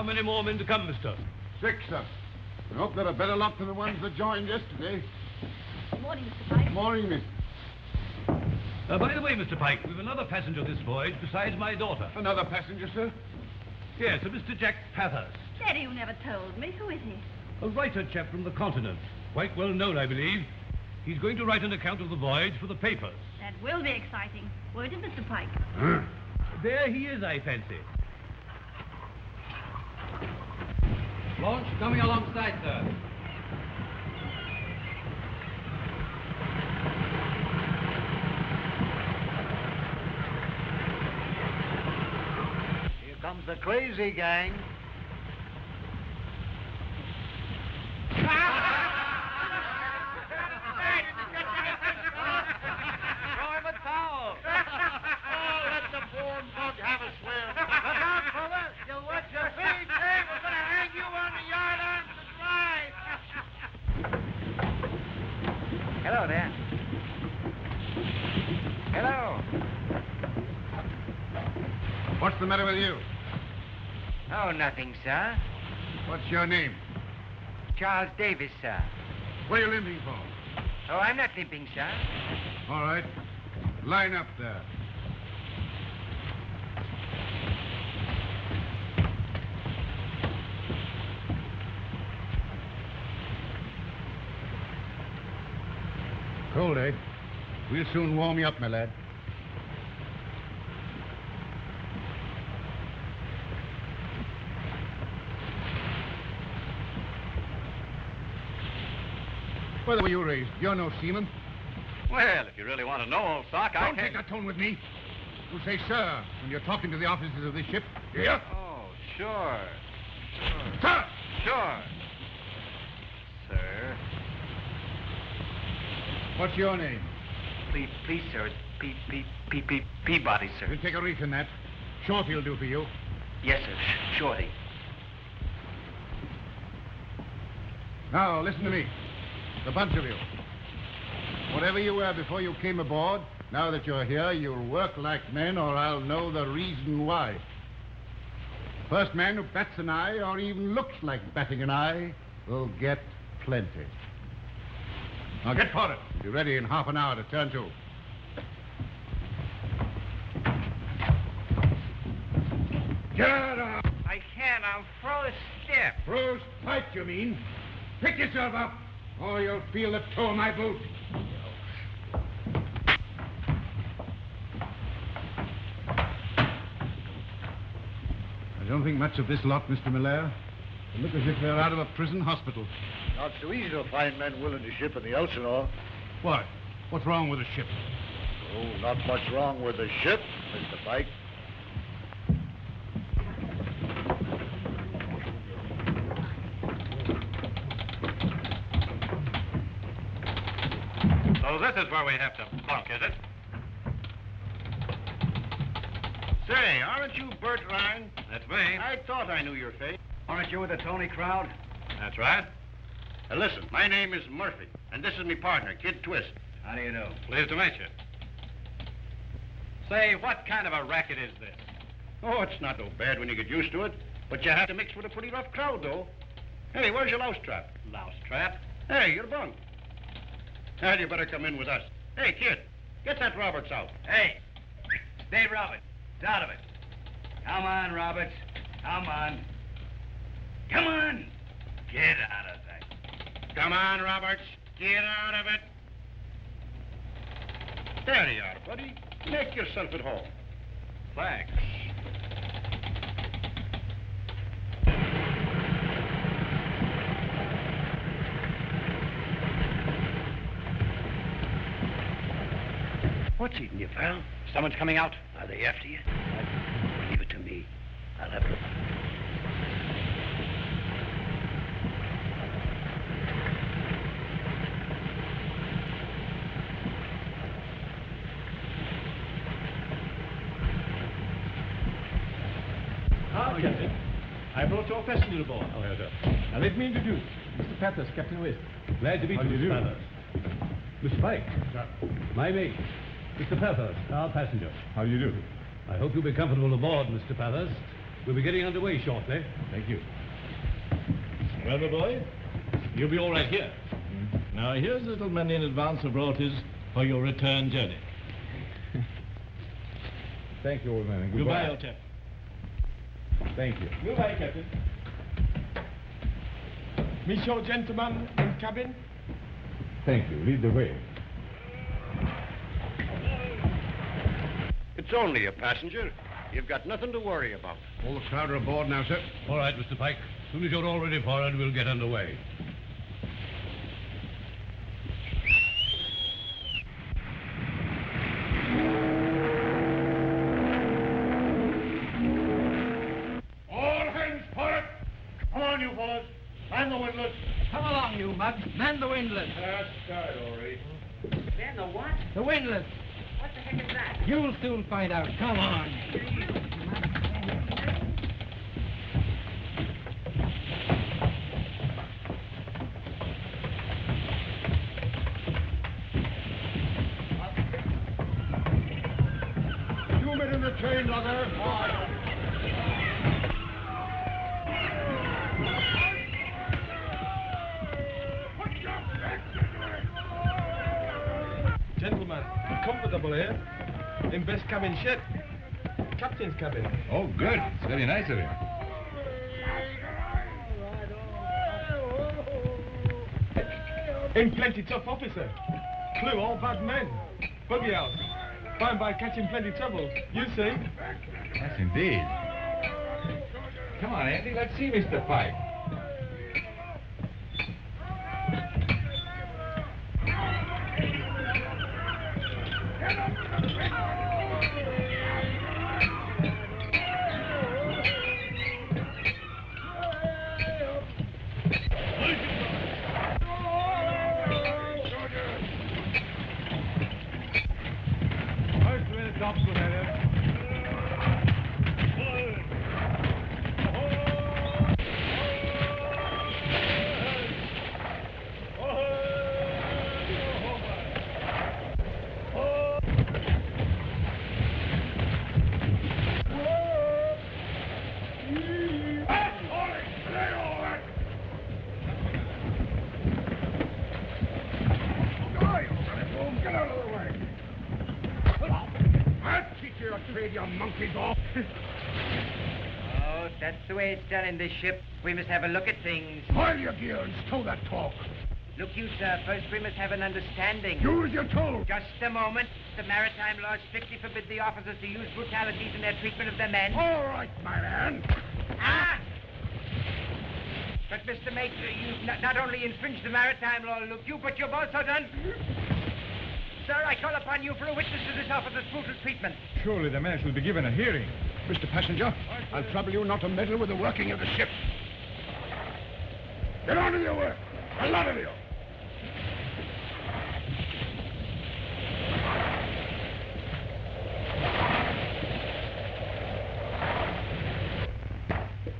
many more men to come, mister? 6, sir. I hope they're a better lot than the ones that joined yesterday. Good morning, Mr. Pike. Morning, miss. By the way, Mr. Pike, we've another passenger this voyage besides my daughter. Another passenger, sir? Yes, a Mr. Jack Pethurst. Daddy, you never told me. Who is he? A writer chap from the continent. Quite well known, I believe. He's going to write an account of the voyage for the papers. That will be exciting. Word is Mr. Pike. Huh? There he is, I fancy. Launch coming alongside, sir. Here comes the crazy gang. Hello there. Hello. What's the matter with you? Oh, nothing, sir. What's your name? Charles Davis, sir. What are you limping for? Oh, I'm not limping, sir. All right. Line up there. Cold, eh? We'll soon warm you up, my lad. Where were you raised? You're no seaman. Well, if you really want to know, old sock, I Don't can... take that tone with me. You say, sir, when you're talking to the officers of this ship. Yeah? Oh, sure. Sir! Sure. Sir. What's your name? Please, sir. Peabody, sir. We'll take a reef in that. Shorty'll do for you. Yes, sir. Shorty. Now, listen to me. The bunch of you. Whatever you were before you came aboard, now that you're here, you'll work like men or I'll know the reason why. First man who bats an eye or even looks like batting an eye will get plenty. Now get for it. Be ready in half an hour to turn to. Get up! I can't. I'm froze stiff. Froze tight, you mean? Pick yourself up, or you'll feel the toe of my boot. I don't think much of this lot, Mr. Miller. They look as if they're out of a prison hospital. Not so easy to find men willing to ship in the Elsinore. What? What's wrong with the ship? Oh, not much wrong with the ship, Mr. Pike. So this is where we have to bunk, is it? Say, aren't you Bert Ryan? That's me. I thought I knew your face. Aren't you with the Tony crowd? That's right. Listen, my name is Murphy, and this is my partner, Kid Twist. How do you know? Pleased to meet you. Say, what kind of a racket is this? Oh, it's not so bad when you get used to it, but you have to mix with a pretty rough crowd, though. Hey, where's your louse trap? Louse trap? Hey, your bunk. Well, you better come in with us. Hey, kid, get that Roberts out. Hey, Dave Roberts, it's out of it. Come on, Roberts. Come on. Come on. Get out of that. Come on, Roberts. Get out of it. There you are, buddy. Make yourself at home. Thanks. What's eating you, pal? Someone's coming out. Are they after you? Leave it to me. I'll have a look. Ah, Captain. I brought your passenger aboard. Oh, yes, sir. Now, let me introduce Mr. Pethurst, Captain West. Glad to meet you, Mr. Pethurst. Mr. Pike. Sir. My mate, Mr. Pethurst, our passenger. How do you do? I hope you'll be comfortable aboard, Mr. Pethurst. We'll be getting underway shortly. Thank you. Well, my boy, you'll be all right here. Now, here's a little money in advance of royalties for your return journey. Thank you, old man. And Goodbye, old chap. Thank you. Goodbye, Captain. Me show gentleman in cabin. Thank you. Lead the way. It's only a passenger. You've got nothing to worry about. All the crowd are aboard now, sir. All right, Mr. Pike. As soon as you're all ready for it, we'll get underway. All hands for it! Come on, you fellas. Man the windlass. Come along, you mugs. Man the windlass. That's start, all right. Man the what? The windlass. What the heck is that? You'll soon find out. Come on. Zoom it in the chain, lugger. Gentlemen, comfortable here. In best cabin ship. Captain's cabin. Oh, good. It's very nice of you. In plenty tough officer. Clue all bad men. Buggy out. By catching plenty trouble. You see? Yes, indeed. Come on, Andy. Let's see Mr. Pike. Oh, that's the way it's done in this ship. We must have a look at things. Pile your gear and stow that talk. Look you, sir, first we must have an understanding. Do as you're told. Just a moment. The maritime laws strictly forbid the officers to use brutalities in their treatment of their men. All right, my man. Ah! But, Mr. Mate, you've not only infringed the maritime law, look you, but you've also done... Sir, I call upon you for a witness to this officer's brutal treatment. Surely the man shall be given a hearing. Mr. Passenger, I'll trouble you not to meddle with the working of the ship. Get on to your work. A lot of you.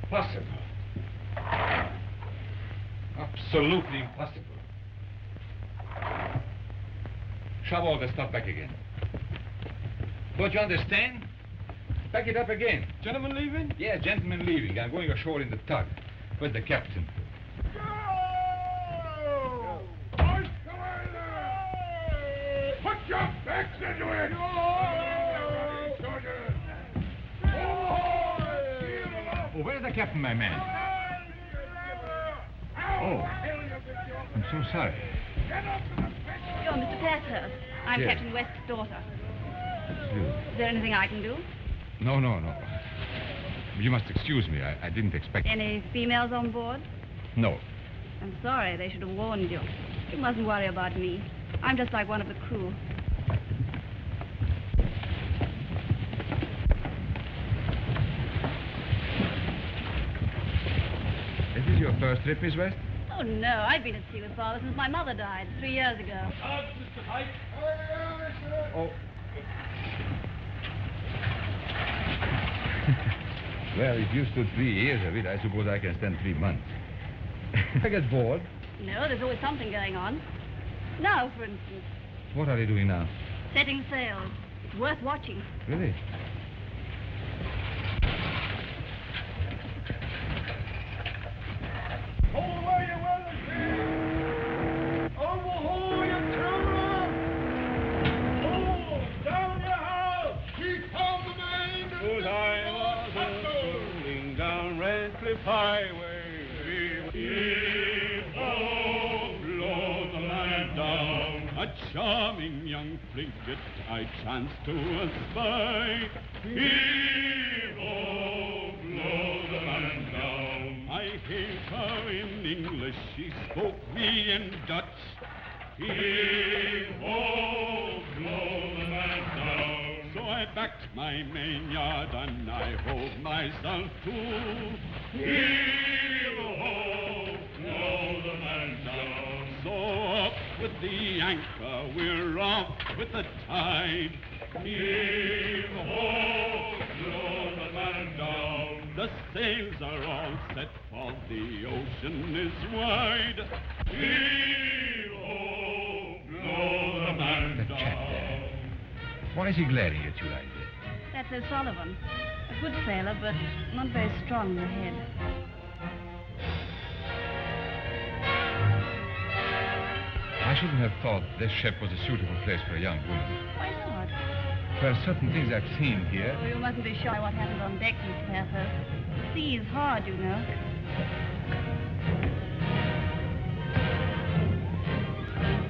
Impossible. Absolutely impossible. Shove all the stuff back again. Don't you understand? Pack it up again. Gentlemen leaving? Yeah, gentlemen leaving. I'm going ashore in the tug. Where's the captain? Go! Boys, come on there! Put your backs into it! Soldiers! Oh, where's the captain, my man? Oh, I'm so sorry. You're Mr. Pethurst. I'm Yes. Captain West's daughter. You. Is there anything I can do? No. You must excuse me. I didn't expect... Any females on board? No. I'm sorry. They should have warned you. You mustn't worry about me. I'm just like one of the crew. Is this your first trip, Miss West? Oh, no. I've been at sea with Father since my mother died 3 years ago. Mr. Pike. Oh. Well, if you stood 3 years of it, I suppose I can stand 3 months. I get bored. No, there's always something going on. Now, for instance, What are they doing now? setting sails. It's worth watching. Really? Heave-ho, blow the land down. A charming young frigate I chanced to espy. Heave-ho, blow the land down. I hailed her in English, she spoke me in Dutch. Heave-ho, blow the land down. So I backed my main yard and I hove myself to. Heave-ho, blow the man down. So up with the anchor, we're off with the tide. Heave-ho, blow the man down. The sails are all set, for the ocean is wide. Heave-ho, blow the man down. Why is he glaring at you like that? That's O'Sullivan. A good sailor, but not very strong in the head. I shouldn't have thought this ship was a suitable place for a young woman. Why not? Well, certain things I've seen here. Well, you mustn't be shy what happens on deck, Mr. Pethurst. The sea is hard, you know.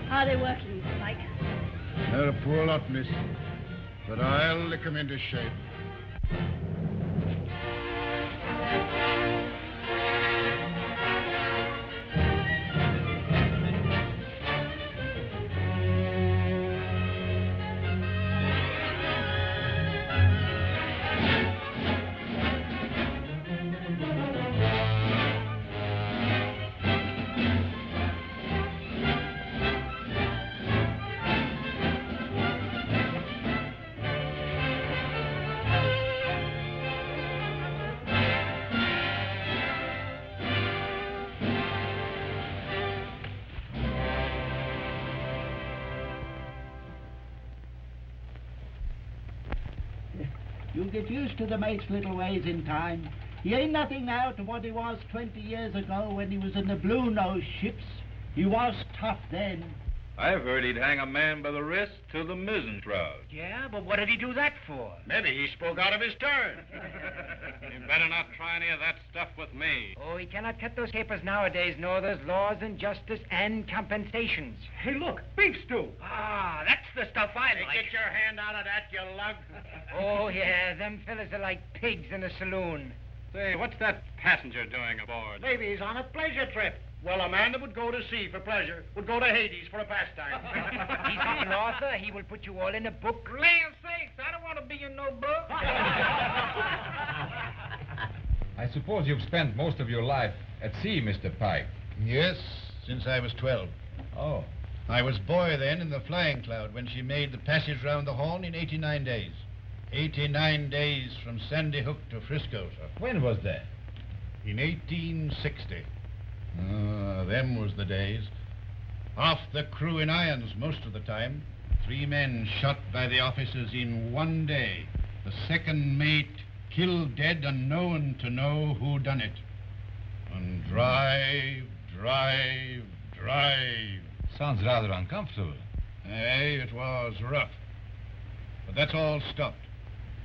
How are they working, Mr. Pike? They're a poor lot, miss. But I'll lick 'em into shape. You'll get used to the mate's little ways in time. He ain't nothing now to what he was 20 years ago when he was in the Blue-Nose ships. He was tough then. I've heard he'd hang a man by the wrist to the mizzen shroud. Yeah, but what did he do that for? Maybe he spoke out of his turn. You better not try any of that stuff with me. Oh, he cannot cut those capers nowadays. No, there's laws and justice and compensations. Hey, look, beef stew. Ah, that's the stuff I Hey, like. get your hand out of that, you lug. Oh, yeah, them fellas are like pigs in a saloon. Say, what's that passenger doing aboard? Maybe he's on a pleasure trip. Well, a man that would go to sea for pleasure would go to Hades for a pastime. He's an author. He will put you all in a book. Land sakes, I don't want to be in no book. I suppose you've spent most of your life at sea, Mr. Pike. Yes, since I was 12. Oh. I was boy then in the Flying Cloud when she made the passage round the Horn in 89 days. 89 days from Sandy Hook to Frisco, sir. When was that? In 1860. Them was the days. Half the crew in irons most of the time. 3 men shot by the officers in one day. The second mate killed dead and no one to know who done it. And drive. Sounds rather uncomfortable. Aye, it was rough. But that's all stopped.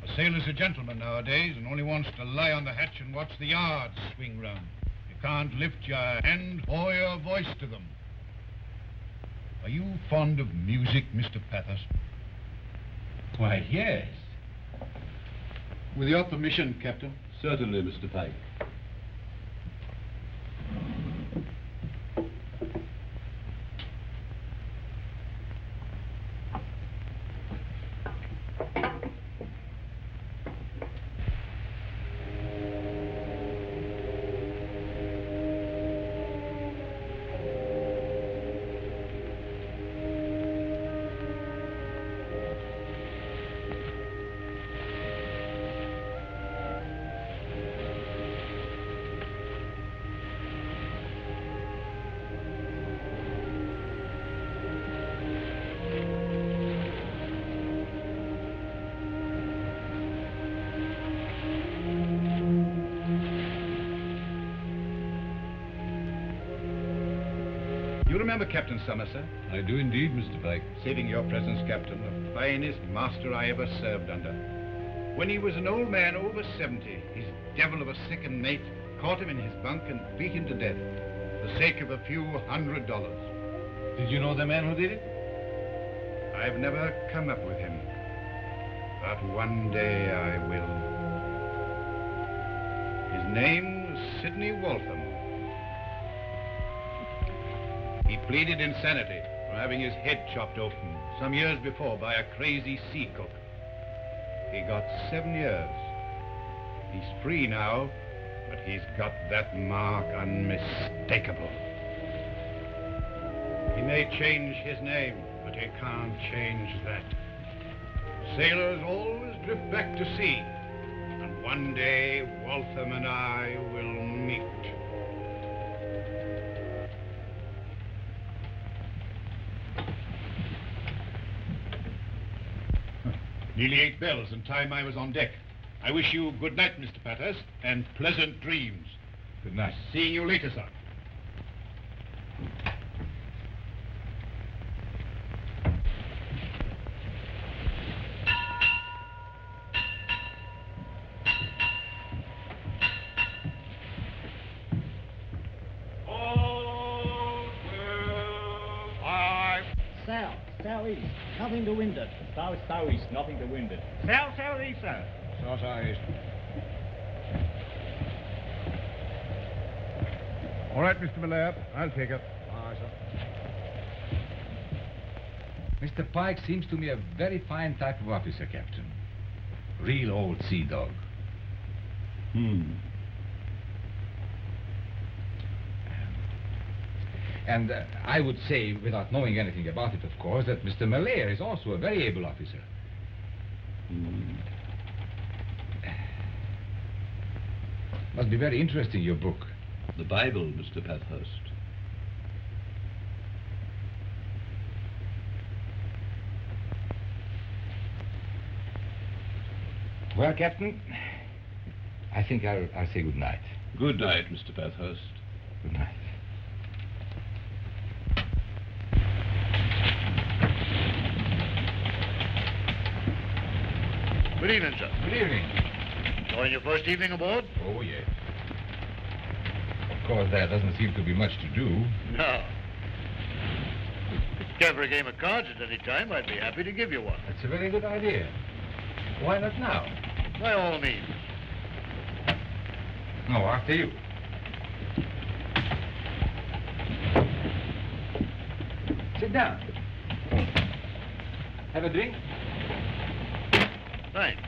A sailor's a gentleman nowadays and only wants to lie on the hatch and watch the yards swing round. You can't lift your hand or your voice to them. Are you fond of music, Mr. Pethurst? Why, yes. With your permission, Captain. Certainly, Mr. Pike. You remember Captain Somerset? I do indeed, Mr. Pike. Saving your presence, Captain, the finest master I ever served under. When he was an old man over 70, his devil of a second mate caught him in his bunk and beat him to death. for the sake of a few $100. Did you know the man who did it? I've never come up with him. But one day I will. His name was Sidney Waltham. He pleaded insanity for having his head chopped open some years before by a crazy sea cook. He got 7 years. He's free now, but he's got that mark unmistakable. He may change his name, but he can't change that. Sailors always drift back to sea, and one day Waltham and I will meet. Nearly 8 bells, and time I was on deck. I wish you good night, Mr. Pethurst, and pleasant dreams. Good night. Seeing you later, son. Southeast, nothing to windward. Southeast, nothing to windward. Southeast, sir. Southeast. All right, Mr. Miller, I'll take it. Aye, sir. Mr. Pike seems to me a very fine type of officer, Captain. Real old sea dog. And I would say, without knowing anything about it, of course, that Mr. Miller is also a very able officer. Must be very interesting, your book. The Bible, Mr. Pethurst. Well, Captain, I think I'll say good night. Good night, Mr. Pethurst. Good night. Good evening, sir. Good evening. Enjoying your first evening aboard? Oh, yes. Of course, there doesn't seem to be much to do. No. If you care for a game of cards at any time, I'd be happy to give you one. That's a very good idea. Why not now? By all means. No, after you. Sit down. Have a drink? Thanks.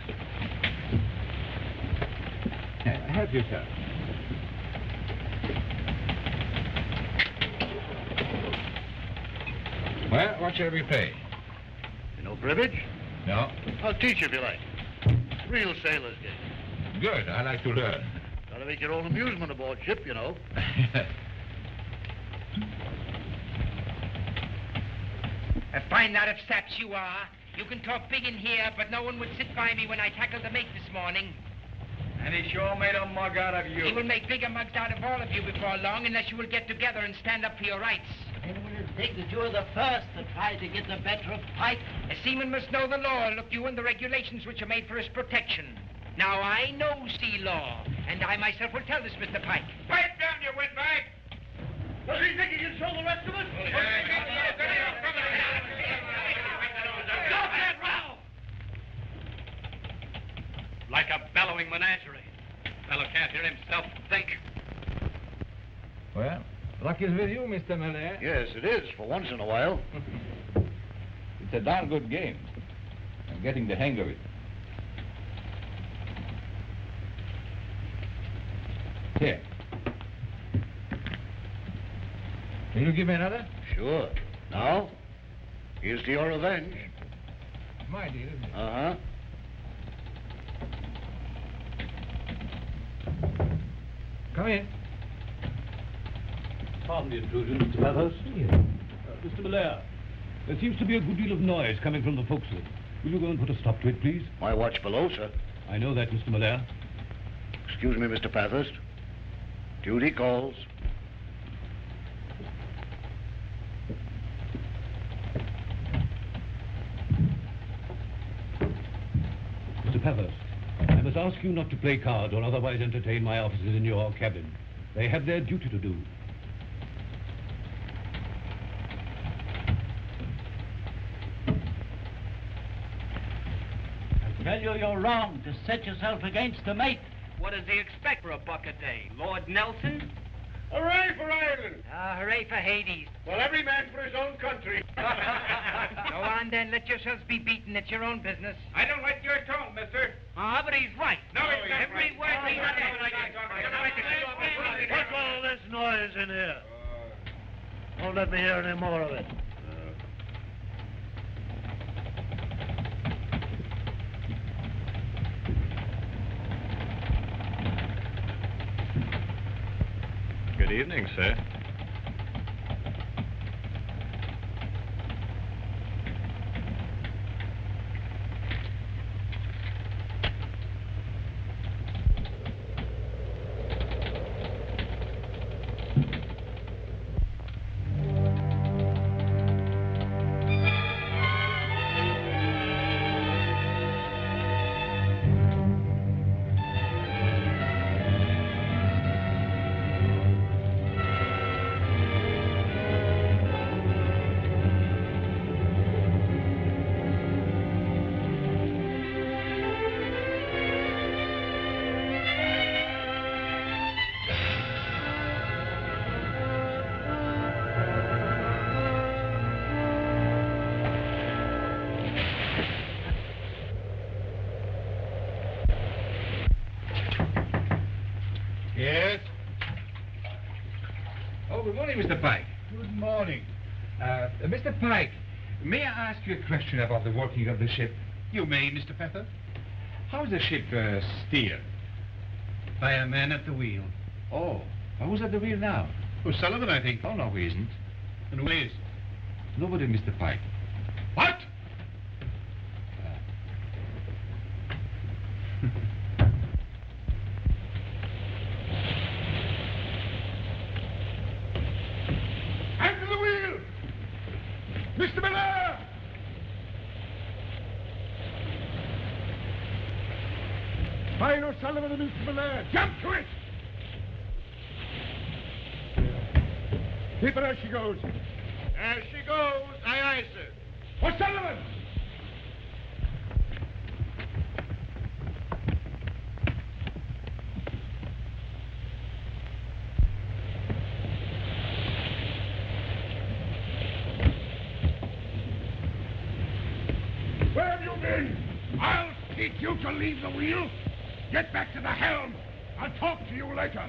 Help yourself. Well, what shall we play? You know cribbage? No. I'll teach you if you like. Real sailor's game. Good. I like to learn. Gotta make your own amusement aboard ship, you know. Find out if saps you are. You can talk big in here, but no one would sit by me when I tackled the mate this morning. And he sure made a mug out of you. He will make bigger mugs out of all of you before long, unless you will get together and stand up for your rights. Anyone will think that you are the first to try to get the better of Pike. A seaman must know the law, look you, and the regulations which are made for his protection. Now, I know sea law, and I myself will tell this, Mr. Pike. Pipe down, you windbag! Does he think he can show the rest of us? Stop that row! Like a bellowing menagerie. Fellow can't hear himself think. Well, luck is with you, Mr. Miller. Yes, it is, for once in a while. It's a darn good game. I'm getting the hang of it. Here. Will you give me another? Sure. Now, here's to your revenge. My deal, isn't it? Uh-huh. Come in. Pardon the intrusion, Mr. Pethurst. Mr. Miller, there seems to be a good deal of noise coming from the forecastle. Will you go and put a stop to it, please? My watch below, sir. I know that, Mr. Miller. Excuse me, Mr. Pethurst. Duty calls. Mr. Pethurst, I must ask you not to play cards or otherwise entertain my officers in your cabin. They have their duty to do. tell you you're wrong to set yourself against the mate. What does he expect for a buck a day? Lord Nelson? Hooray for Ireland! Hooray for Hades. Well, every man for his own country. Go on, then. Let yourselves be beaten. It's your own business. I don't like your tone, mister. But he's right. No, he's not Every word he's What's all this noise in here? Don't let me hear any more of it. Good evening, sir. Yes? Oh, good morning, Mr. Pike. Good morning. Mr. Pike, may I ask you a question about the working of the ship? You may, Mr. Pethurst. How's the ship steered? By a man at the wheel. Oh, who's at the wheel now? Oh, Sullivan, I think. Oh, no, he isn't. And who is? Nobody, Mr. Pike. What? Hand to the wheel! Mr. Miller! Find O'Sullivan and Mr. Miller. Jump to it! Keep her as she goes. As she goes. Aye, aye, sir. O'Sullivan! Where have you been? I'll teach you to leave the wheel. Get back to the helm. I'll talk to you later.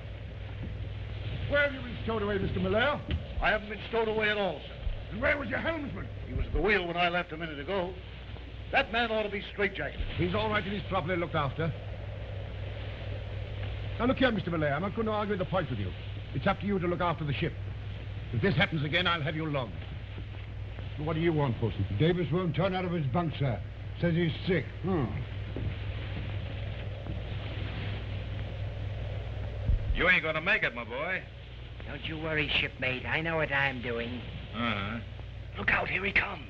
Where have you been stowed away, Mr. Miller? I haven't been stowed away at all, sir. And where was your helmsman? He was at the wheel when I left a minute ago. That man ought to be straitjacketed. He's all right and he's properly looked after. Now, look here, Mr. Miller. I'm not going to argue the point with you. It's up to you to look after the ship. If this happens again, I'll have you logged. What do you want, Bosun? Davis won't turn out of his bunk, sir. Says he's sick. You ain't gonna make it, my boy. Don't you worry, shipmate. I know what I'm doing. Uh-huh. Look out, here he comes.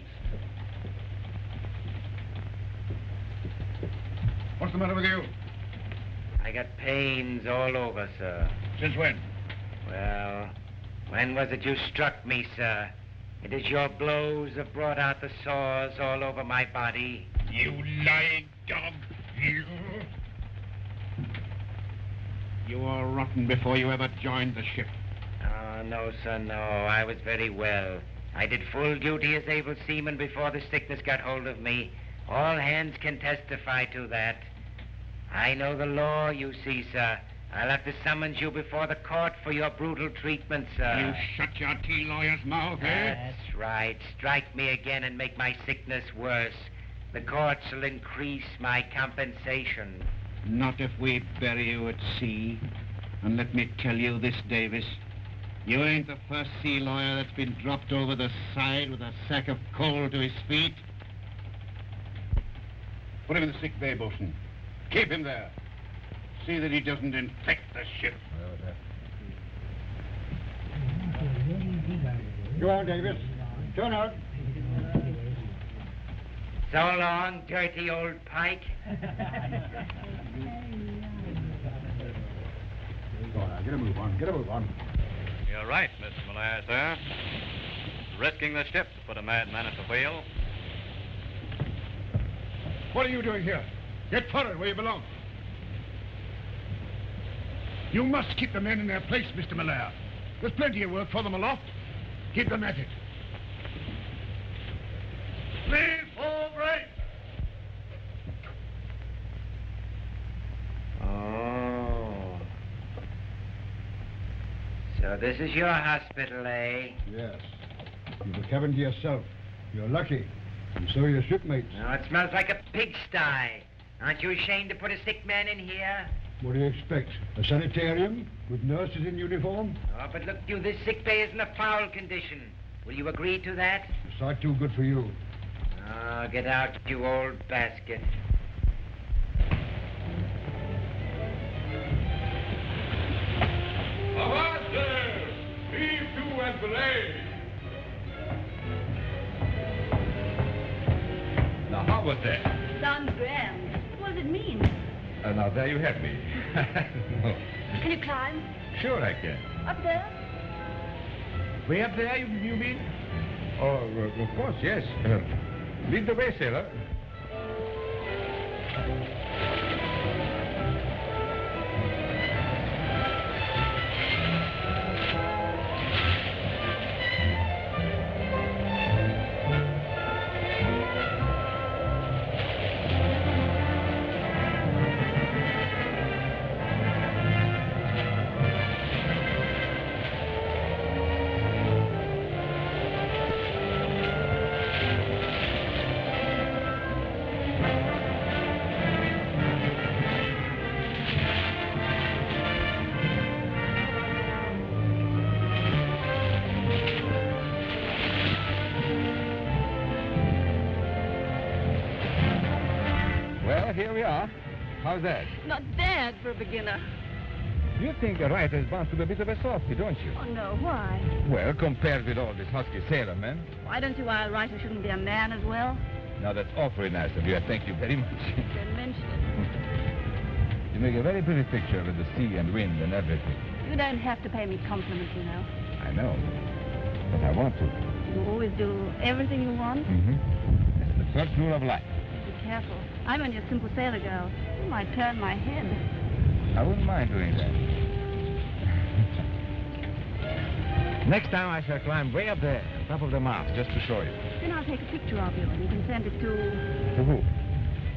What's the matter with you? I got pains all over, sir. Since when? Well, when was it you struck me, sir? It is your blows have brought out the sores all over my body. You lying dog. You were rotten before you ever joined the ship. Oh, no, sir, no. I was very well. I did full duty as able seaman before the sickness got hold of me. All hands can testify to that. I know the law, you see, sir. I'll have to summons you before the court for your brutal treatment, sir. You shut your tea-lawyer's mouth, eh? That's right. Strike me again and make my sickness worse. The courts will increase my compensation. Not if we bury you at sea. And let me tell you this, Davis. You ain't the first sea lawyer that's been dropped over the side with a sack of coal to his feet. Put him in the sick bay, Bosun. Keep him there. See that he doesn't infect the ship. Go on, Davis. Turn out. So long, dirty old Pike. Go on, get a move on. Get a move on. You're right, Mr. Miller, sir. Risking the ship to put a madman at the wheel. What are you doing here? Get forward where you belong. You must keep the men in their place, Mr. Malaire. There's plenty of work for them aloft. Keep them at it. Please, full break. Oh. So this is your hospital, eh? Yes. You've a cabin to yourself. You're lucky. And so are your shipmates. Oh, it smells like a pigsty. Aren't you ashamed to put a sick man in here? What do you expect? A sanitarium with nurses in uniform? Oh, but look, you, this sick bay is in a foul condition. Will you agree to that? It's not too good for you. Oh, get out, you old basket. Avast there! Heave to and belay! Now, how was that? Sounds grand. What does it mean? Now, there you have me. No. Can you climb? Sure I can. Up there? Way up there, you mean? Oh, of course, yes. Lead the way, sailor. Here we are. How's that? Not bad for a beginner. You think a writer's bound to be a bit of a softy, don't you? Oh, no, why? Well, compared with all these husky sailormen. Why don't you why a writer shouldn't be a man as well? Now, that's awfully nice of you. I thank you very much. Then mention it. You make a very pretty picture with the sea and wind and everything. You don't have to pay me compliments, you know. I know. But I want to. You always do everything you want? Mm-hmm. That's the first rule of life. Be careful. I'm only a simple sailor girl. You might turn my head. I wouldn't mind doing that. Next time I shall climb way up there, on top of the mast, just to show you. Then I'll take a picture of you and you can send it to... To who?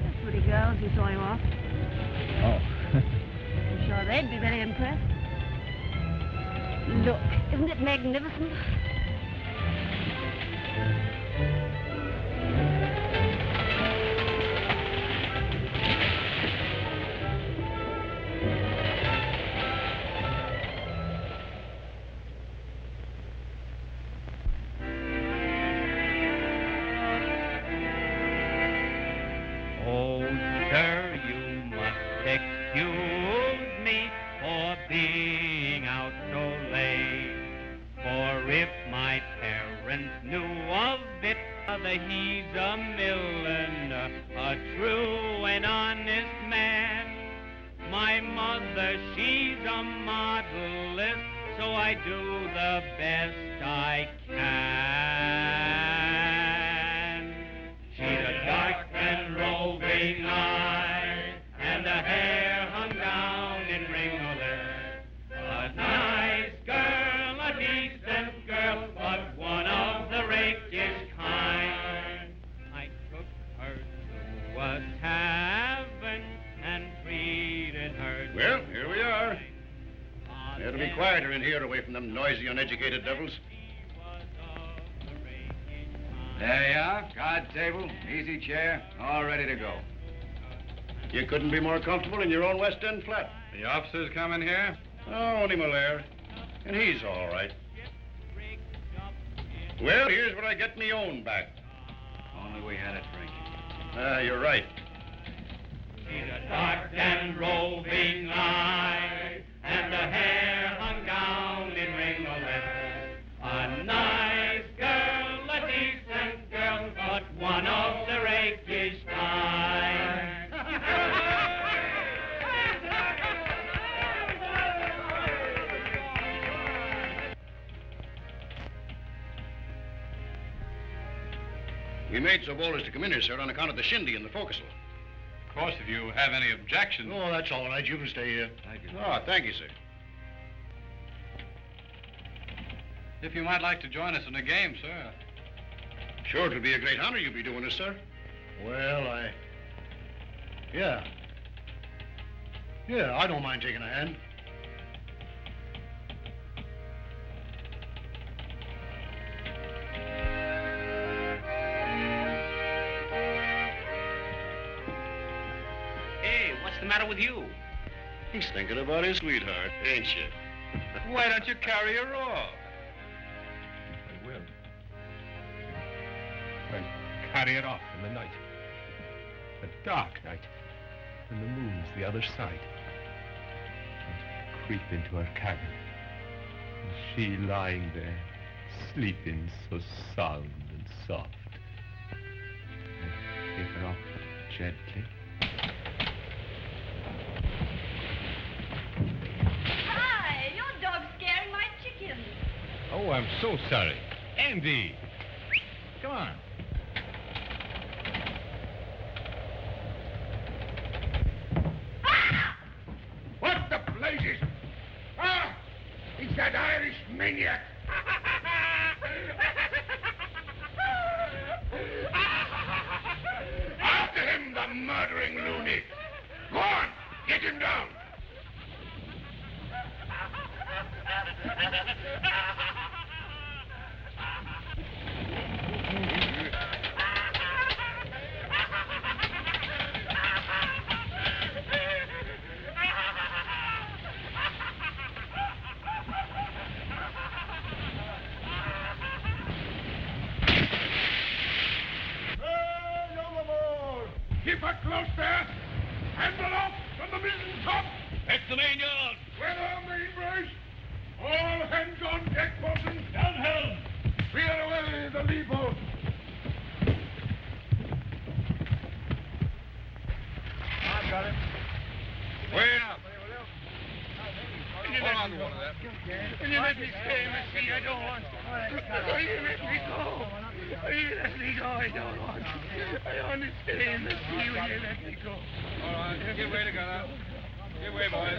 The pretty girls who saw you off. Oh. I'm sure they'd be very impressed. Look, isn't it magnificent? Uneducated devils. There you are. Card table, easy chair, all ready to go. You couldn't be more comfortable in your own West End flat. The officers coming here? Oh, only Malaire. And he's all right. Well, here's what I get me own back. Only we had a drink. You're right. She's a dark and roving eye, and the hair hung down in ringlets. A nice girl, a decent girl, but one of the rakish kind. We made so bold as to come in here, sir, on account of the shindy in the forecastle. course, if you have any objections. Oh, that's all right. You can stay here. Thank you. Oh, thank you, sir. If you might like to join us in a game, sir. Sure, it'll be a great honor you'll be doing this, sir. Well, Yeah, I don't mind taking a hand. Hey, what's the matter with you? He's thinking about his sweetheart, ain't you? Why don't you carry her off? I will. I'll carry it off in the night. A dark night, when the moon's the other side. And creep into her cabin. And she lying there, sleeping so sound and soft. I take her off gently. Hi, your dog's scaring my chickens. Oh, I'm so sorry. Andy! Come on. What the blazes? Ah! It's that Irish maniac! After him, the murdering loony! Go on! Get him down! Keep her close there! Handle off from the mizzen top! That's the main yard. Weather on main brace! All hands on deck, bosun! Down helm. Clear away the lee boat! I've got it. Way up! Hold on to one of them. Will you let me stay in the sea? I don't want to. Will you let me go? Will you let me go? I don't want to. I want to stay in the sea. Will you let me go? All right, give way together. Give way, boys.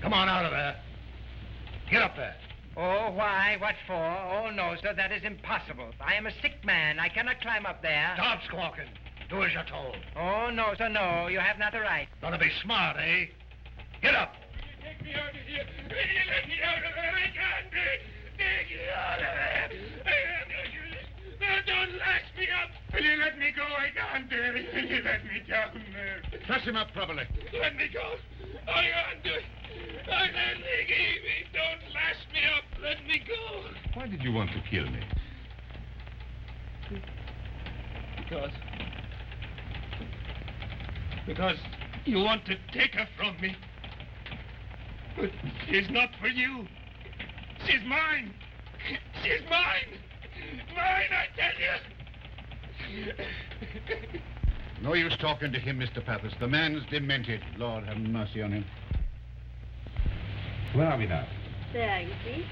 Come on out of there. Get up there. Oh, why? What for? Oh, no, sir, that is impossible. I am a sick man. I cannot climb up there. Stop squawking. Do as you're told. Oh, no, sir, no. You have not the right. Gonna be smart, eh? Get up. Take me out of here. Let me out of there. I can't be. Take me out of there. No, don't lash me up. Will you let me go? I can't do it. Will you let me down there? Truss him up properly. Let me go. I can't do it. I can't take it. Don't lash me up. Let me go. Why did you want to kill me? Because you want to take her from me. But she's not for you. She's mine. She's mine. Mine, I tell you. No use talking to him, Mr. Pethurst. The man's demented. Lord have mercy on him. Where are we now? There, you see.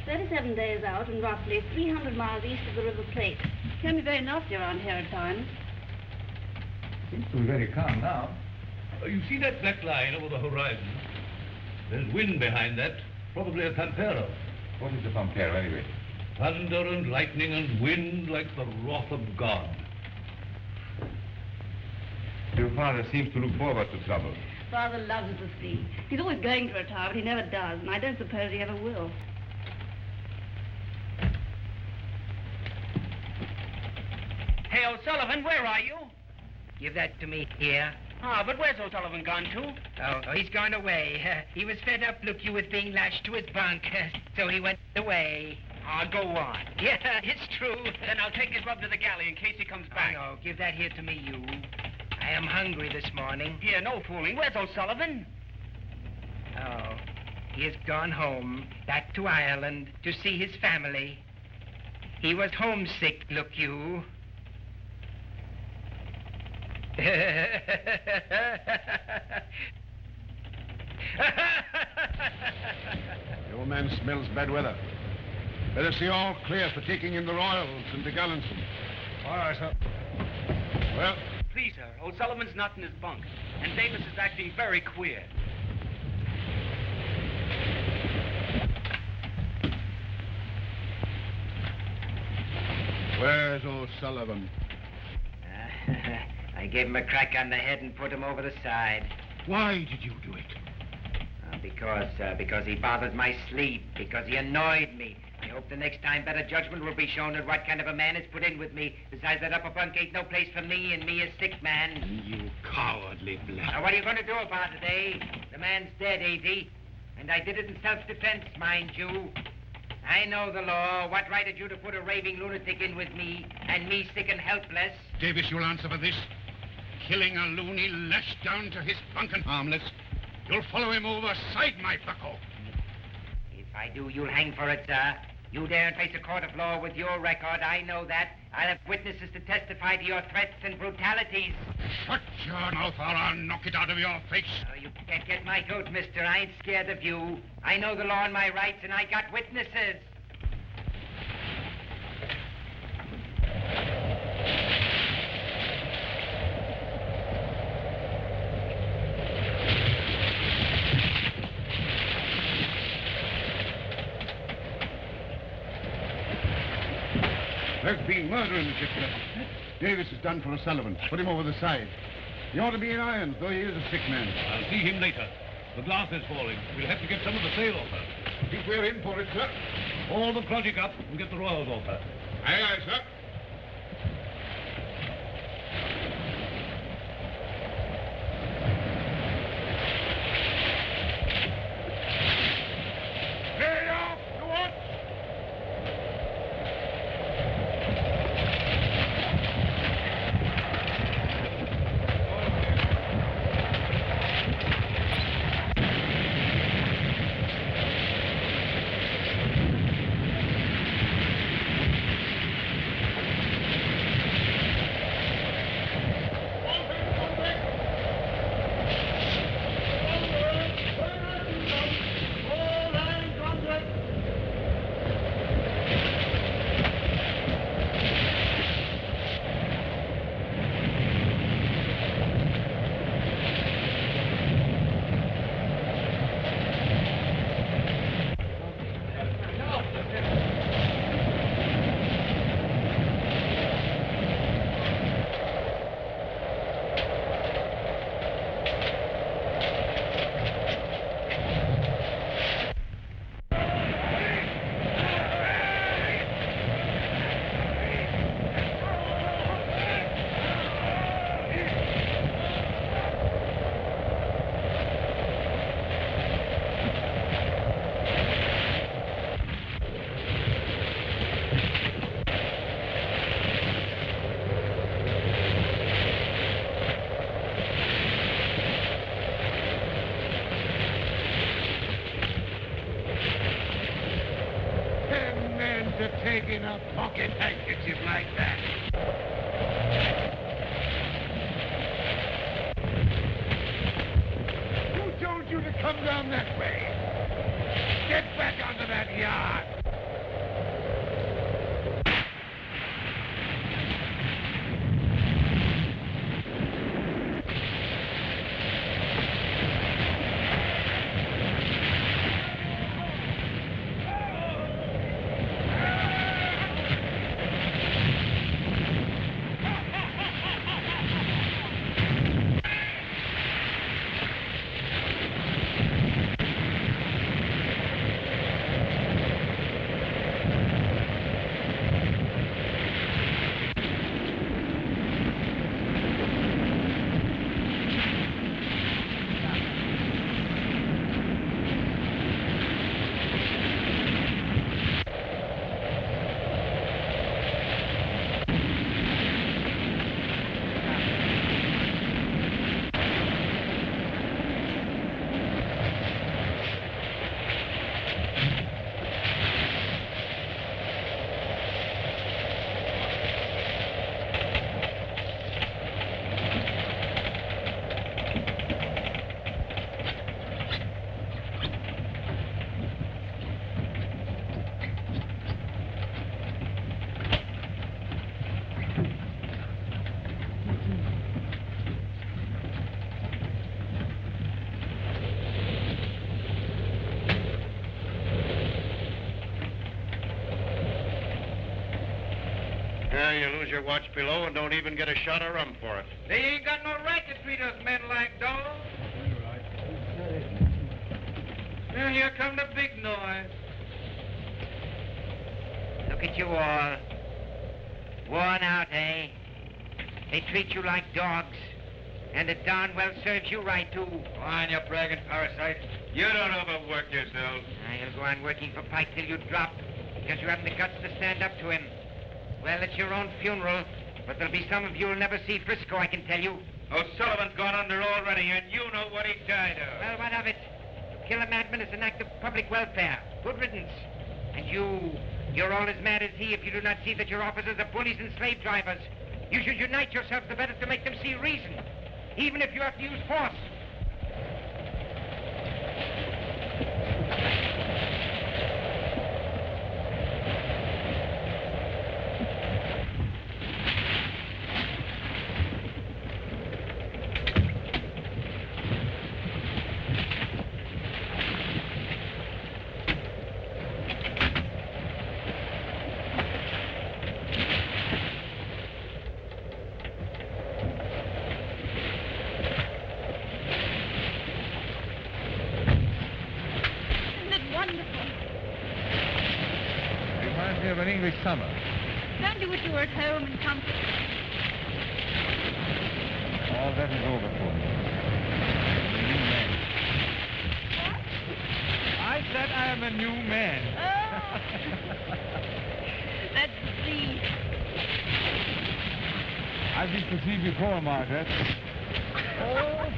37 days out and roughly 300 miles east of the River Plate. Can be very nasty around here at times. Seems to be very calm now. You see that black line over the horizon? There's wind behind that, probably a pampero. What is a pampero, anyway? Thunder and lightning and wind like the wrath of God. Your father seems to look forward to trouble. Father loves the sea. He's always going to retire, but he never does, and I don't suppose he ever will. Hey, O'Sullivan, where are you? Give that to me here. Ah, but where's O'Sullivan gone to? Oh, he's gone away. He was fed up, look you, with being lashed to his bunk, so he went away. Ah, go on. Yeah, it's true. Then I'll take his rub to the galley in case he comes back. Oh, no, give that here to me, you. I am hungry this morning. Here, no fooling. Where's O'Sullivan? Oh, he has gone home, back to Ireland, to see his family. He was homesick, look you. The old man smells bad weather. Let us see all clear for taking in the royals and the gallantsome. All right, sir. Well? Please, sir. O'Sullivan's not in his bunk, and Davis is acting very queer. Where's O'Sullivan? I gave him a crack on the head and put him over the side. Why did you do it? Because he bothered my sleep, because he annoyed me. I hope the next time better judgment will be shown at what kind of a man is put in with me. Besides, that upper bunk ain't no place for me, and me a sick man. You cowardly black. Now, what are you going to do about it, eh? The man's dead, ain't he? And I did it in self-defense, mind you. I know the law. What right had you to put a raving lunatic in with me, and me sick and helpless? Davis, you'll answer for this. Killing a loony lashed down to his bunk and harmless. You'll follow him overside, my bucko. If I do, you'll hang for it, sir. You daren't face a court of law with your record, I know that. I'll have witnesses to testify to your threats and brutalities. Shut your mouth or I'll knock it out of your face. Oh, you can't get my goat, mister. I ain't scared of you. I know the law and my rights, and I got witnesses. There's been murder in the ship. Davis is done for O'Sullivan. Put him over the side. He ought to be in irons, though he is a sick man. I'll see him later. The glass is falling. We'll have to get some of the sail off her. Think we're in for it, sir. Haul the project up and get the royals off her. Aye, aye, sir. Lay off, you watch! Yeah, you lose your watch below and don't even get a shot of rum for it. They ain't got no right to treat us men like dogs. Now here come the big noise. Look at you all. Worn out, eh? They treat you like dogs. And it darn well serves you right, too. Go on, you bragging parasite. You don't overwork yourself. You'll go on working for Pike till you drop, because you haven't the guts to stand up to him. Well, it's your own funeral, but there'll be some of you who'll never see Frisco, I can tell you. O'Sullivan's gone under already, and you know what he died of. Well, what of it? To kill a madman is an act of public welfare. Good riddance. And you're all as mad as he if you do not see that your officers are bullies and slave drivers. You should unite yourselves the better to make them see reason, even if you have to use force. Summer. Don't do what you were at home in comfort. All that is over for me. I'm a new man. What? I said I am a new man. Oh. That's the sea. I've been to sea before, Margaret. Oh.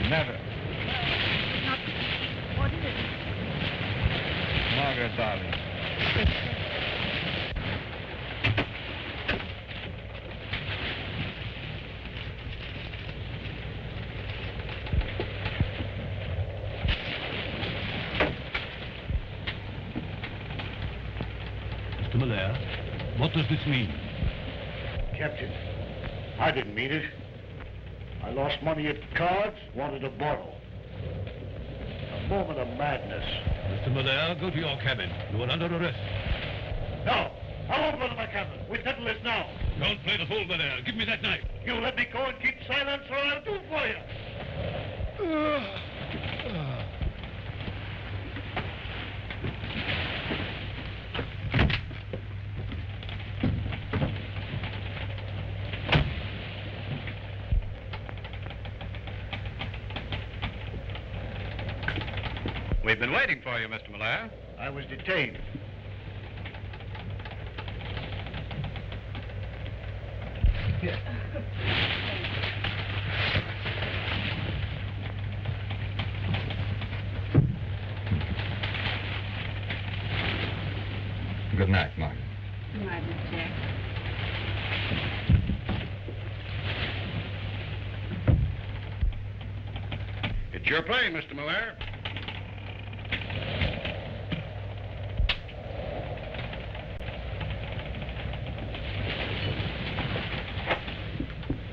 Never. Not... What is it? Margaret, darling. Mr. Malaire, what does this mean? Captain, I didn't mean it. I lost money at cards, wanted to borrow. A moment of madness. Mr. Malaire, go to your cabin. You are under arrest. No, I won't go to my cabin. We'll settle this now. Don't play the fool, Malaire. Give me that knife. You let me go and keep silence, or I'll do for you. We've been waiting for you, Mr. Malaire. I was detained. Good night, Margaret. Good night, Miss Jack. It's your plane, Mr. Malaire.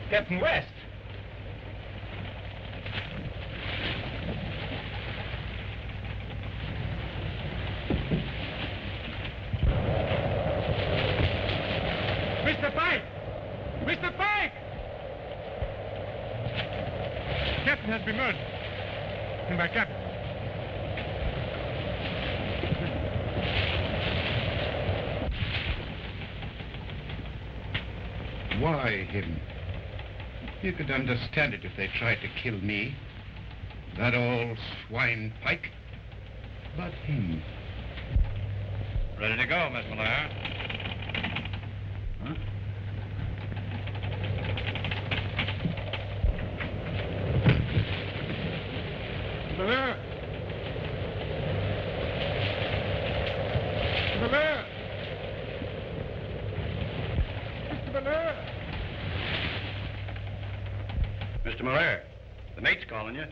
Captain West. Mr. Pike! Mr. Pike! Captain has been murdered. And by Captain. Why him? You could understand it if they tried to kill me. That old swine Pike. But him. Ready to go, Miss Malaire. Huh? Malaire! Malaire! Malaire! Mr. Malaire, the mate's calling you.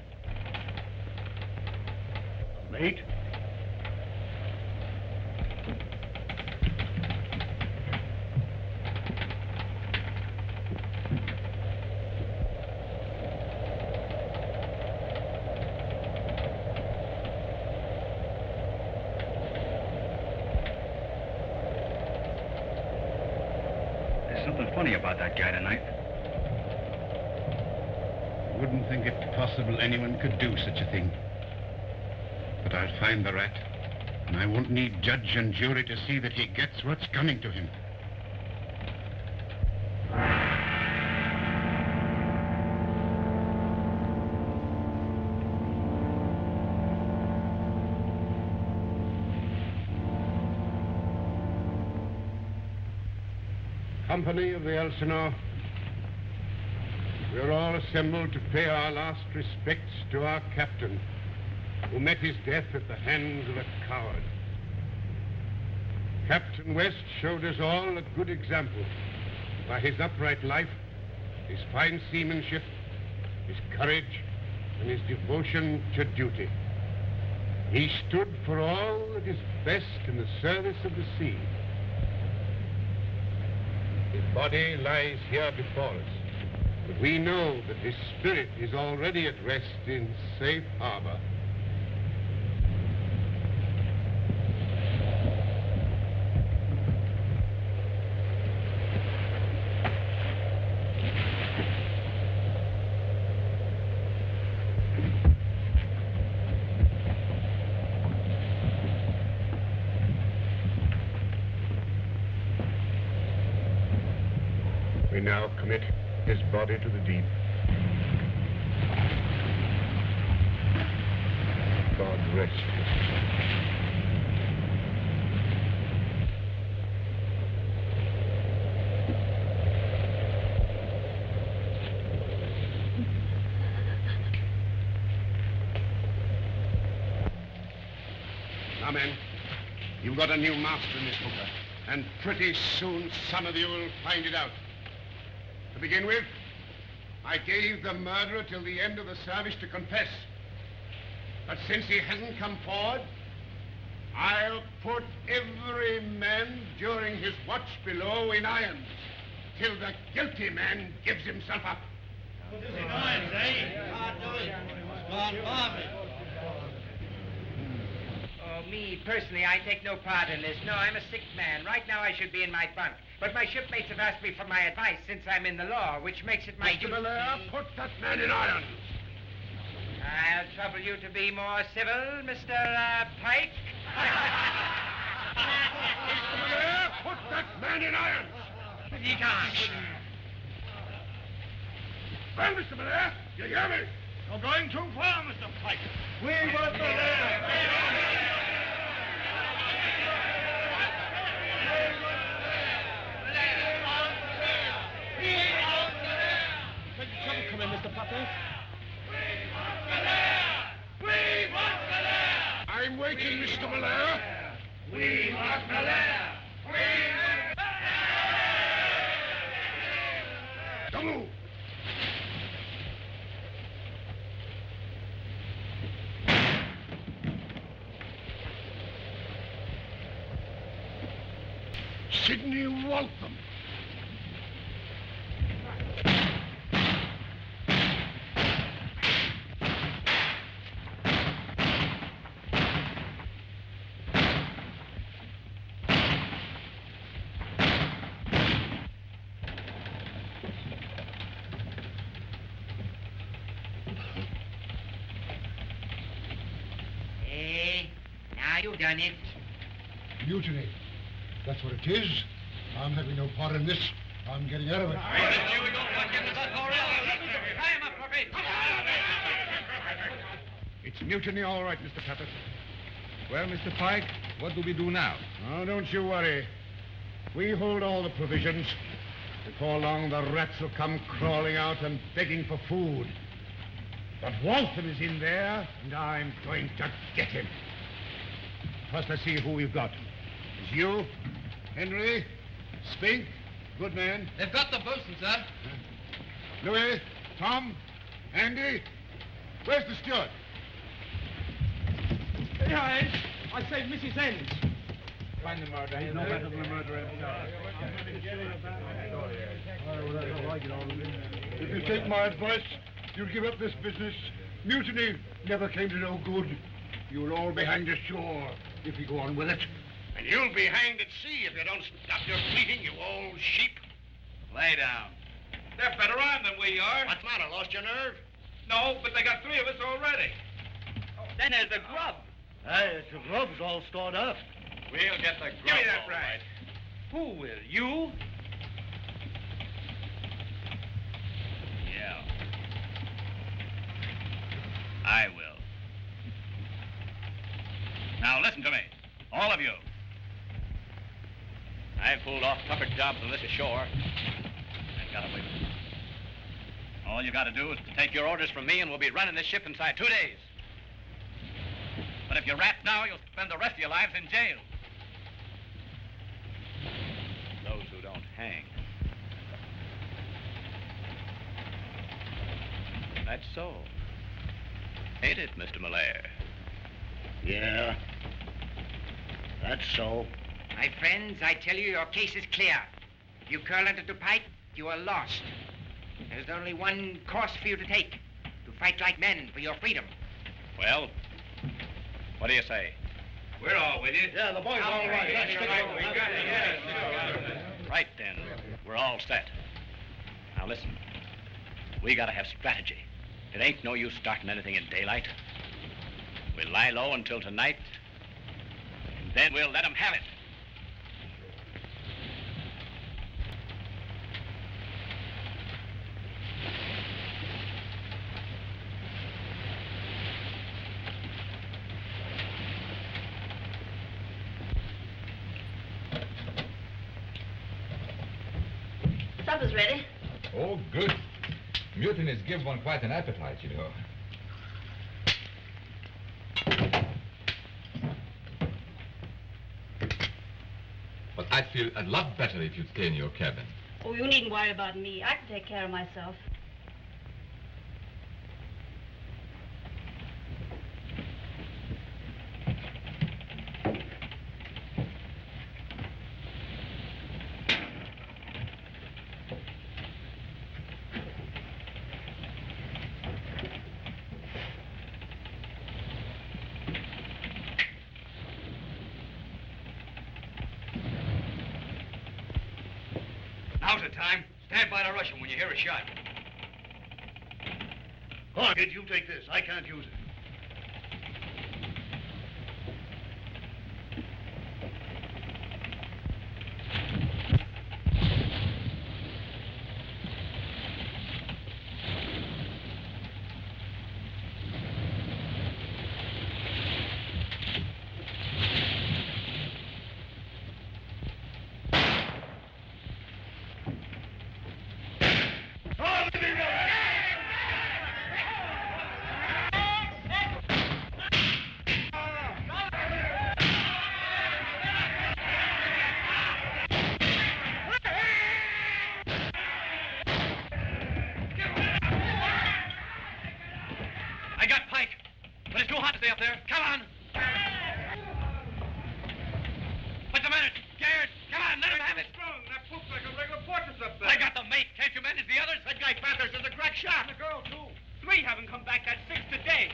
Mate? There's something funny about that guy tonight. I wouldn't think it possible anyone could do such a thing. But I'll find the rat, and I won't need judge and jury to see that he gets what's coming to him. Company of the Elsinore, we're all assembled to pay our last respects to our captain, who met his death at the hands of a coward. Captain West showed us all a good example by his upright life, his fine seamanship, his courage, and his devotion to duty. He stood for all that is best in the service of the sea. His body lies here before us, but we know that his spirit is already at rest in safe harbor. We now commit his body to the deep. God rest his soul. Now, men, you've got a new master in this hooker, and pretty soon some of you will find it out. To begin with, I gave the murderer till the end of the service to confess. But since he hasn't come forward, I'll put every man during his watch below in irons till the guilty man gives himself up. Put us in irons, eh? Can't do it. Gone farming. Oh, me, personally, I take no part in this. No, I'm a sick man. Right now I should be in my bunk. But my shipmates have asked me for my advice since I'm in the law, which makes it my duty. Mr. Malaire, put that man in irons. I'll trouble you to be more civil, Mr. Pike. Mr. Malaire, put that man in irons. You can't. Well, Mr. Malaire, you hear me? You're going too far, Mr. Pike. We want Malaire. Come in, Mr. Pethurst. We want Malaire! I'm waiting, Mr. Malaire. We want Malaire! Don't move. Sidney Waltham. Now you've done it. Mutiny. That's what it is. I'm having no part in this. I'm getting out of it. It's mutiny, all right, Mr. Pethurst. Well, Mr. Pike, what do we do now? Oh, don't you worry. We hold all the provisions. Before long, the rats will come crawling out and begging for food. But Waltham is in there, and I'm going to get him. First, let's see who we've got. It's you, Henry, Spink, Good man. They've got the bosun, sir. Louis, Tom, Andy, where's the steward? Behind. I saved Mrs. End. Find the murderer. He's no better than the murderer himself. If you take my advice, you'll give up this business. Mutiny never came to no good. You'll all be hanged ashore if you go on with it. And you'll be hanged at sea if you don't stop your bleating, you old sheep. Lay down. They're better armed than we are. What's the matter? Lost your nerve? No, but they got 3 of us already. Then there's the grub. Hey, the grub's all stored up. We'll get the grub. Give me that all right. Who will? You? Yeah. I will. Now listen to me, all of you. I've pulled off tougher jobs than this ashore and got away with it. All you got to do is to take your orders from me and we'll be running this ship inside 2 days. But if you rat now, you'll spend the rest of your lives in jail. Those who don't hang. That's so. Ain't it, Mr. Malaire? Yeah. That's so. My friends, I tell you, your case is clear. If you curl under to Pike, you are lost. There's only one course for you to take. To fight like men for your freedom. Well, what do you say? We're all with you. Yeah, the boy's all right. Let's stick We got it, yes. Right then, we're all set. Now listen, we gotta have strategy. It ain't no use starting anything in daylight. We'll lie low until tonight, and then we'll let 'em have it. Supper's ready. Oh, good. Mutinies give one quite an appetite, you know. But I'd feel a lot better if you'd stay in your cabin. Oh, you needn't worry about me. I can take care of myself. Now's the time. Stand by the Russian when you hear a shot. Go on, kid, you take this. I can't use it. I got Pike, but it's too hot to stay up there. Come on. What's the matter? Scared? Come on, let him have it. Strong. That poop's like a regular fortress up there. I got the mate. Can't you manage the others? That guy Pethurst is a crack shot. And the girl, too. 3 haven't come back. That's 6 today.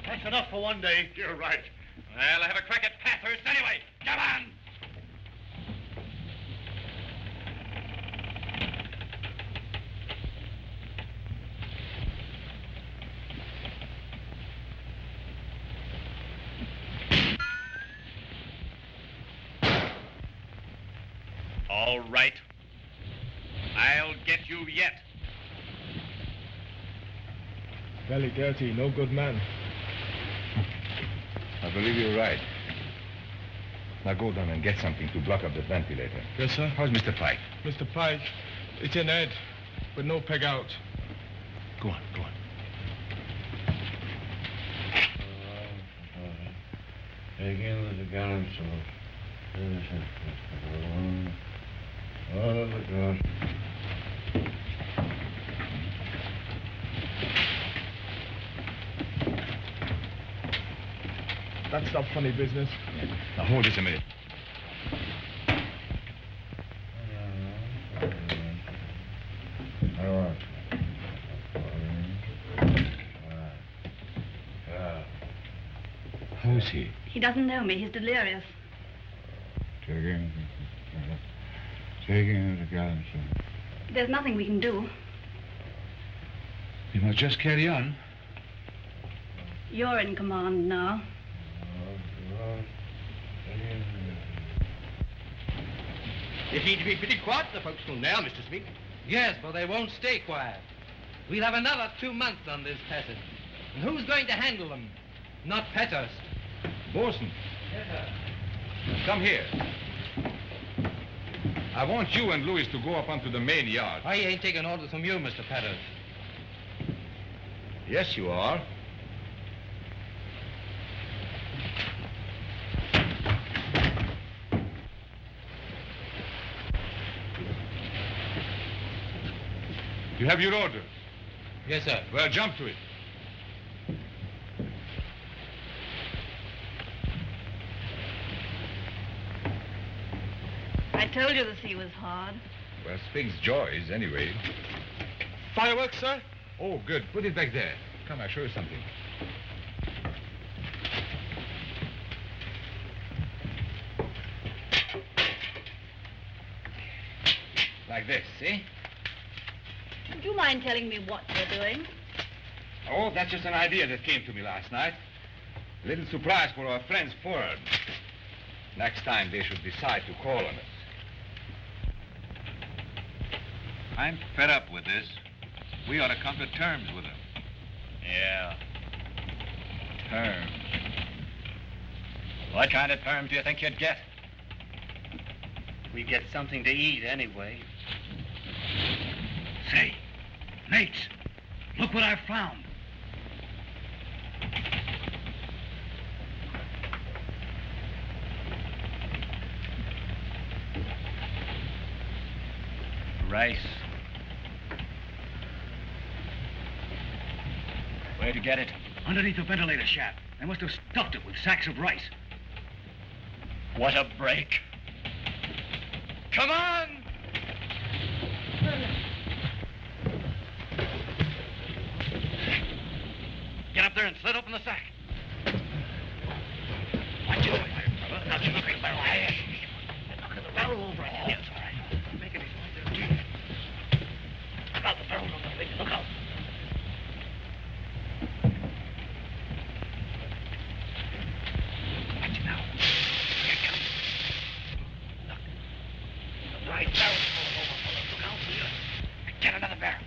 That's enough for one day. You're right. Well, I have a crack at Pethurst anyway. Come on. All right. I'll get you yet. Belly dirty, no good man. I believe you're right. Now go down and get something to block up the ventilator. Yes, sir. How's Mr. Pike? Mr. Pike, it's in head, but no peg out. Go on, go on. Take in the gallant Oh, God. That's not funny business. Now hold this a minute. Who's he? He doesn't know me. He's delirious. Take him to the gallant, sir. There's nothing we can do. We must just carry on. You're in command now. They seem to be pretty quiet, the folks from now, Mr. Smith. Yes, but they won't stay quiet. We'll have another 2 months on this passage. And who's going to handle them? Not Pethurst. Bosun, Yes, sir. come here. I want you and Louis to go up onto the main yard. I ain't taking orders from you, Mr. Pethurst. Yes, you are. You have your order. Yes, sir. Well, jump to it. I told you the sea was hard. Well, Spig's joys, anyway. Fireworks, sir? Oh, good. Put it back there. Come, I'll show you something. Like this, see? Would you mind telling me what you're doing? Oh, that's just an idea that came to me last night. A little surprise for our friends forward. Next time they should decide to call on us. I'm fed up with this. We ought to come to terms with them. Yeah. Terms. What kind of terms do you think you'd get? We'd get something to eat anyway. Say, mates, look what I found. Rice. Where'd you get it? Underneath the ventilator shaft. They must have stuffed it with sacks of rice. What a break. Come on! Get up there and slit open the sack. Watch it, brother. Now, you look at the barrel. Look at the barrel overhead. Yes, all right. Make it easy. Look out, the barrel's on the lid. Look out. Watch it now. Here it comes. Look. The right barrel's going over, fellas. Look out, will you? Get another barrel.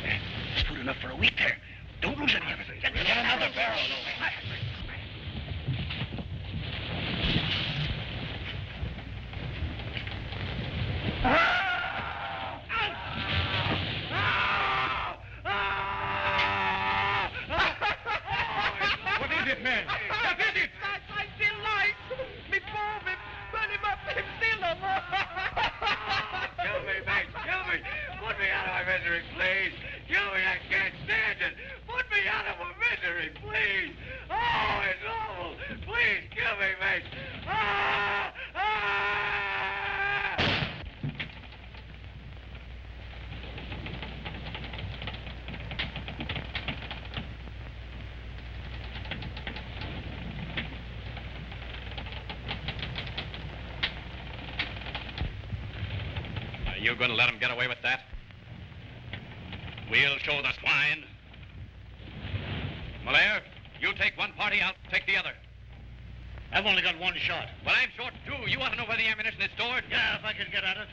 There's food enough for a week there. Don't lose any of it. Get another barrel. What is it, man? What is it? I still light. Me poor, me burn him up, him still up. Kill me, mate. Kill me. Put me out of my misery, please. Kill me. I can't stand it. Put me out of my misery, please. Oh, it's awful. Please kill me, mate. Ah! Ah! Are you going to let him get away with that? We'll show the swine. Malaire, you take one party, I'll take the other. I've only got one shot. But I'm short, too. You ought to know where the ammunition is stored. Yeah, if I could get at it.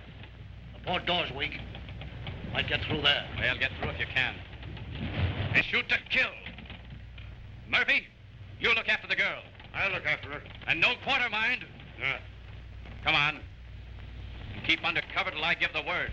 The port door's weak. Might get through there. Well, get through if you can. And shoot to kill. Murphy, you look after the girl. I'll look after her. And no quarter, mind. Yeah. Come on. And keep under cover till I give the word.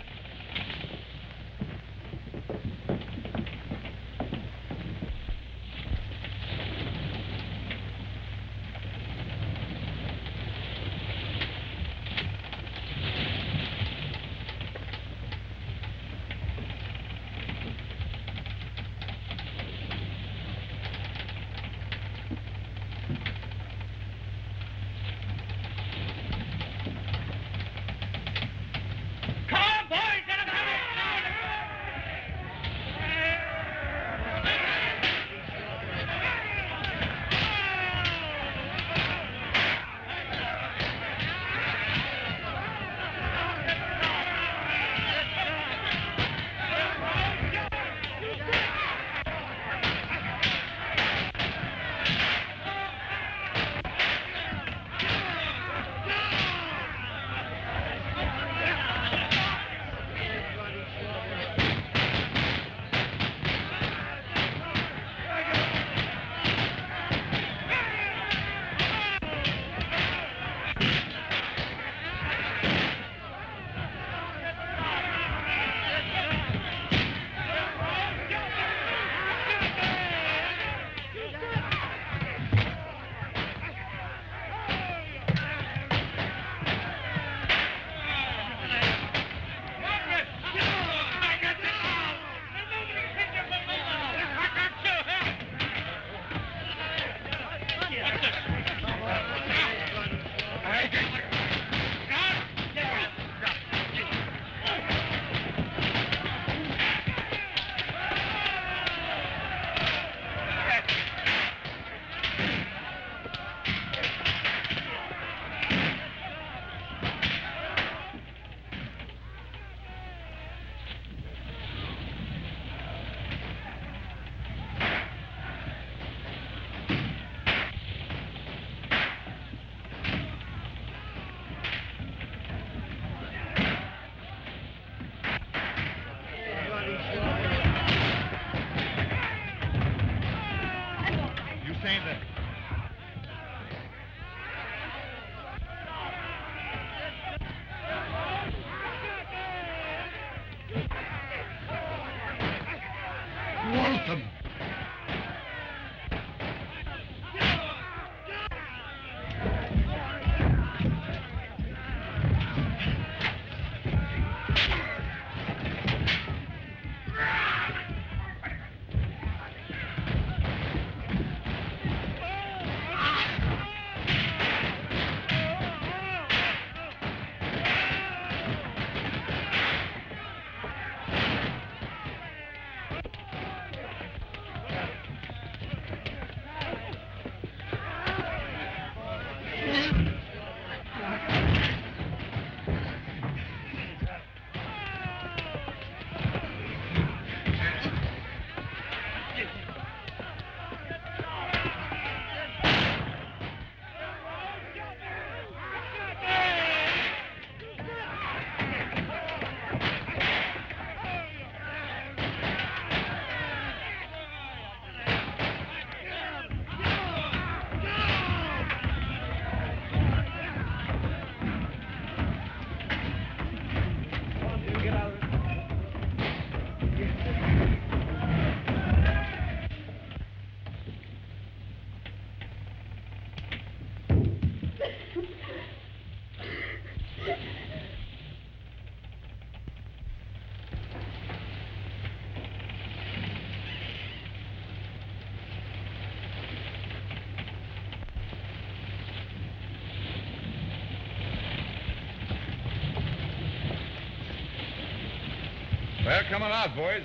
Well, come on out, boys.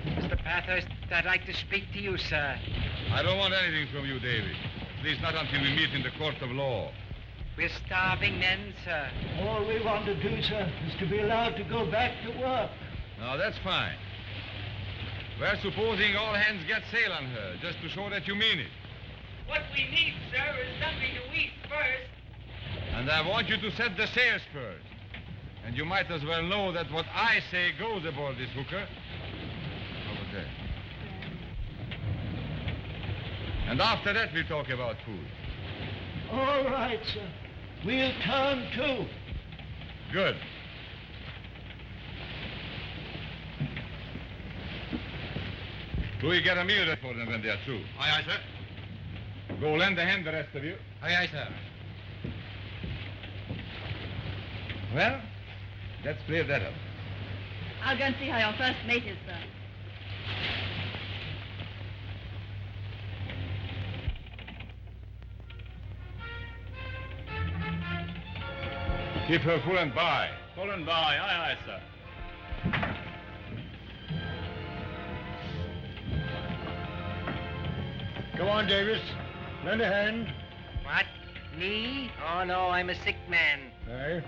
Mr. Pethurst, I'd like to speak to you, sir. I don't want anything from you, Davy. At least not until we meet in the court of law. We're starving men, sir. All we want to do, sir, is to be allowed to go back to work. Now, that's fine. We're supposing all hands get sail on her, just to show that you mean it. What we need, sir, is something to eat first. And I want you to set the sails first. And you might as well know that what I say goes aboard this hooker. Over there. And after that, we'll talk about food. All right, sir. We'll turn to. Good. Do we get a meal for them when they're through? Aye, aye, sir. Go lend a hand, the rest of you. Aye, aye, sir. Well, let's play that up. I'll go and see how your first mate is, sir. Keep her full and by. Full and by. Aye, aye, sir. Come on, Davis. Lend a hand. What? Me? Oh, no, I'm a sick man. Aye.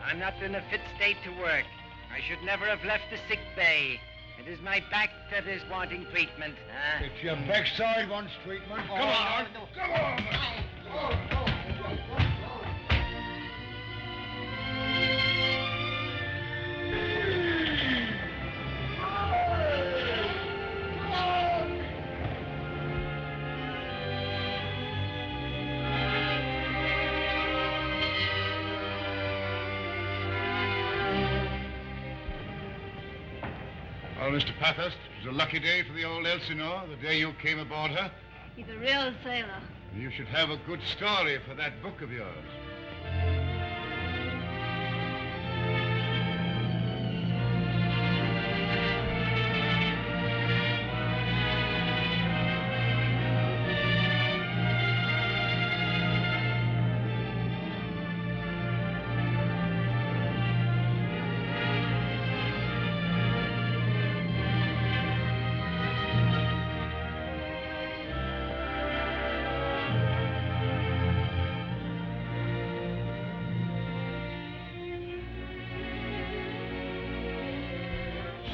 I'm not in a fit state to work. I should never have left the sick bay. It is my back that is wanting treatment. It's your backside wants treatment. Come on. Come on. Well, Mr. Pethurst, it was a lucky day for the old Elsinore, the day you came aboard her. He's a real sailor. You should have a good story for that book of yours.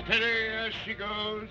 Steady as she goes.